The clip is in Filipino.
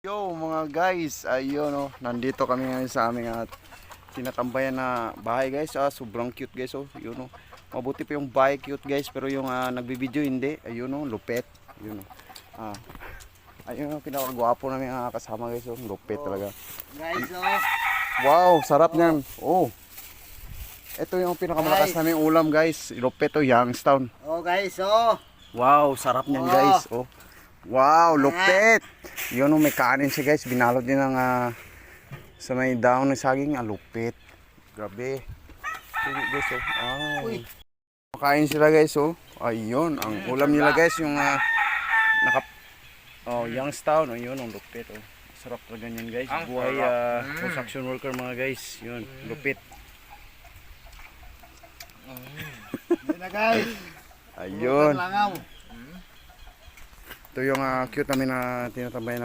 Yo mga guys, ayun oh, nandito kami ngayon sa aming tinatambayan na bahay guys. Sobrang cute guys oh. Yun oh. Mabuti pa yung bahay cute guys, pero yung nagbibideo hindi. Ayun oh, lupet. Ayun oh. Ayun oh, pinakagwapo namin kasama guys oh. Lupet talaga. Guys, oh. Wow, sarap niyan. Oh. Ito yung pinakamalakas namin ulam guys. Lupet oh, Youngstown. Oh, guys, oh. Wow, sarap niyan guys. Oh. Wow, lupit. Yun oh, may kanin siya guys. Binalot din ng sa may daon ng saging. Lupit. Grabe. Sige guys oh. Uy. Makain sila guys oh. Ayun, ang ulam nila guys yung Youngstown. Ayun, ang lupit oh. Sarap talaga yan guys. Buhay construction worker mga guys. Yun, lupit. Yan na, guys. Ayun. Langaw. Ito yung cute namin na tinatambayan na